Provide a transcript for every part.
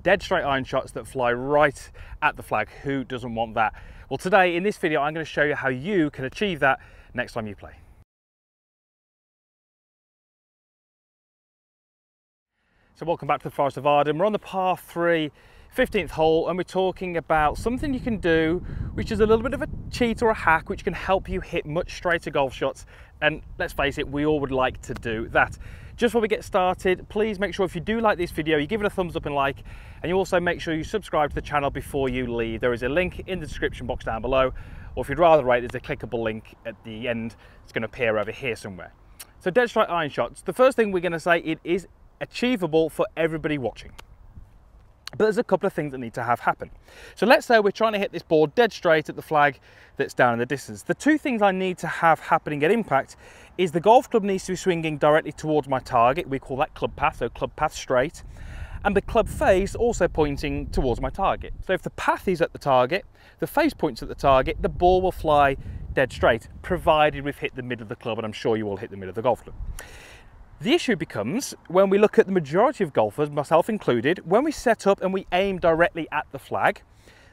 dead straight iron shots that fly right at the flag. Who doesn't want that? Well, today in this video, I'm going to show you how you can achieve that next time you play. So welcome back to the Forest of Arden. We're on the par 3, 15th hole, and we're talking about something you can do, which is a little bit of a cheat or a hack, which can help you hit much straighter golf shots. And let's face it, we all would like to do that. Just before we get started, please make sure if you do like this video, you give it a thumbs up and like, and you also make sure you subscribe to the channel before you leave. There is a link in the description box down below, or if you'd rather wait, there's a clickable link at the end. It's going to appear over here somewhere. So dead straight iron shots. The first thing we're going to say, it is achievable for everybody watching. But there's a couple of things that need to have happen. So let's say we're trying to hit this ball dead straight at the flag that's down in the distance. The two things I need to have happening at impact is the golf club needs to be swinging directly towards my target. We call that club path, so club path straight. And the club face also pointing towards my target. So if the path is at the target, the face points at the target, the ball will fly dead straight, provided we've hit the middle of the club, and I'm sure you will hit the middle of the golf club. The issue becomes when we look at the majority of golfers, myself included, when we set up and we aim directly at the flag,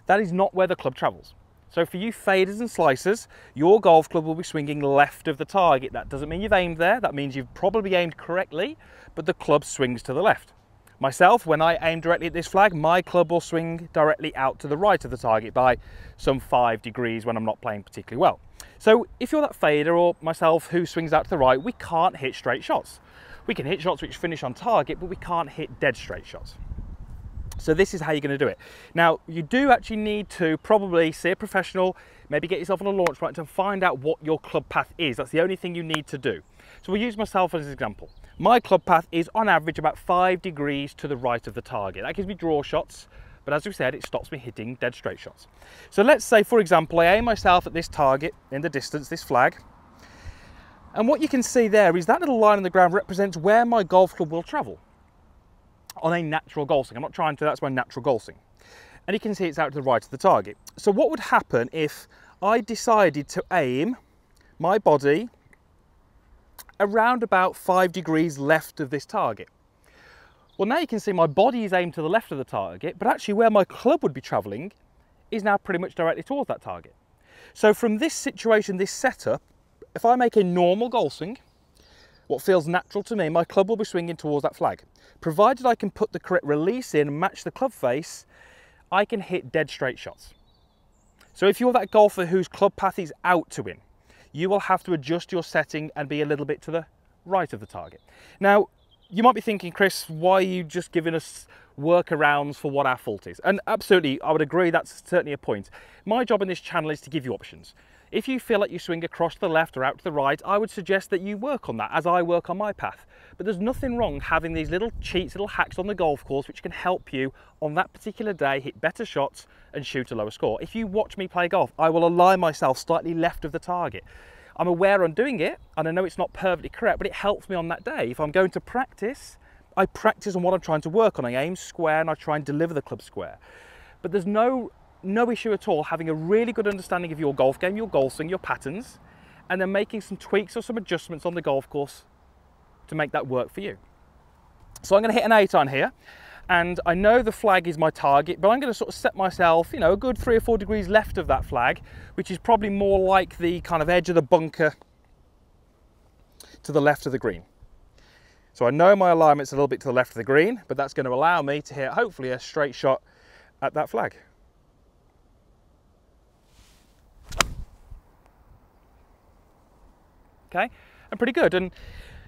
that is not where the club travels. So for you faders and slicers, your golf club will be swinging left of the target. That doesn't mean you've aimed there, that means you've probably aimed correctly, but the club swings to the left. Myself, when I aim directly at this flag, my club will swing directly out to the right of the target by some 5 degrees when I'm not playing particularly well. So if you're that fader or myself who swings out to the right, we can't hit straight shots. We can hit shots which finish on target, but we can't hit dead straight shots. So this is how you're going to do it. Now, you do actually need to probably see a professional, maybe get yourself on a launch right to find out what your club path is. That's the only thing you need to do. So we'll use myself as an example. My club path is on average about 5 degrees to the right of the target. That gives me draw shots, but as we said, it stops me hitting dead straight shots. So let's say, for example, I aim myself at this target in the distance, this flag. And what you can see there is that little line on the ground represents where my golf club will travel on a natural golf swing. I'm not trying to, that's my natural golf swing. And you can see it's out to the right of the target. So what would happen if I decided to aim my body around about 5 degrees left of this target? Well, now you can see my body is aimed to the left of the target, but actually where my club would be traveling is now pretty much directly towards that target. So from this situation, this setup, if I make a normal golf swing, what feels natural to me, my club will be swinging towards that flag. Provided I can put the correct release in and match the club face, I can hit dead straight shots. So if you're that golfer whose club path is out to win, you will have to adjust your setting and be a little bit to the right of the target. Now, you might be thinking, Chris, why are you just giving us workarounds for what our fault is? And absolutely, I would agree, that's certainly a point. My job in this channel is to give you options. If you feel like you swing across to the left or out to the right, I would suggest that you work on that as I work on my path. But there's nothing wrong having these little cheats, little hacks on the golf course which can help you on that particular day hit better shots and shoot a lower score. If you watch me play golf, I will align myself slightly left of the target. I'm aware I'm doing it, and I know it's not perfectly correct, but it helps me on that day. If I'm going to practice, I practice on what I'm trying to work on. I aim square and I try and deliver the club square. But there's no issue at all having a really good understanding of your golf game, your golf swing, your patterns, and then making some tweaks or some adjustments on the golf course to make that work for you. So I'm going to hit an 8-iron here, and I know the flag is my target, but I'm going to sort of set myself, you know, a good 3 or 4 degrees left of that flag, which is probably more like the kind of edge of the bunker to the left of the green. So I know my alignment's a little bit to the left of the green, but that's going to allow me to hit hopefully a straight shot at that flag. Okay, and pretty good. And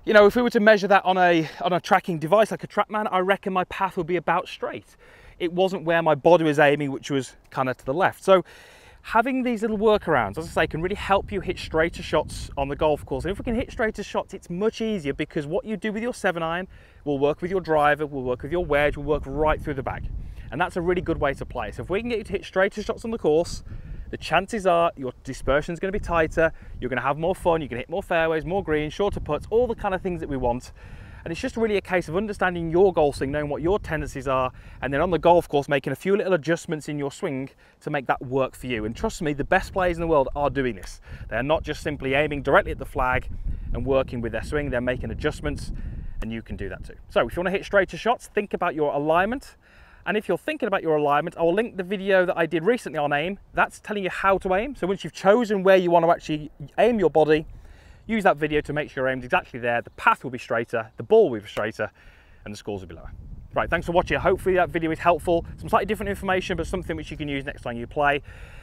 you know, if we were to measure that on a tracking device like a TrackMan, I reckon my path would be about straight. It wasn't where my body was aiming, which was kind of to the left. So having these little workarounds, as I say, can really help you hit straighter shots on the golf course. And if we can hit straighter shots, it's much easier because what you do with your 7-iron will work with your driver, will work with your wedge, will work right through the bag. And that's a really good way to play. So if we can get you to hit straighter shots on the course, the chances are your dispersion is going to be tighter, you're going to have more fun, you can hit more fairways, more greens, shorter putts, all the kind of things that we want. And it's just really a case of understanding your golf swing, knowing what your tendencies are, and then on the golf course making a few little adjustments in your swing to make that work for you. And trust me, the best players in the world are doing this. They're not just simply aiming directly at the flag and working with their swing, they're making adjustments, and you can do that too. So if you want to hit straighter shots, think about your alignment And if you're thinking about your alignment, I will link the video that I did recently on aim. That's telling you how to aim. So once you've chosen where you want to actually aim your body, use that video to make sure your aim's exactly there. The path will be straighter, the ball will be straighter, and the scores will be lower. Right, thanks for watching. Hopefully that video is helpful. Some slightly different information, but something which you can use next time you play.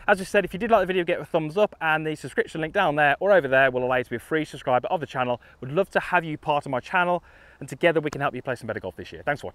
As I said, if you did like the video, get a thumbs up, and the subscription link down there or over there will allow you to be a free subscriber of the channel. Would love to have you part of my channel, and together we can help you play some better golf this year. Thanks for watching.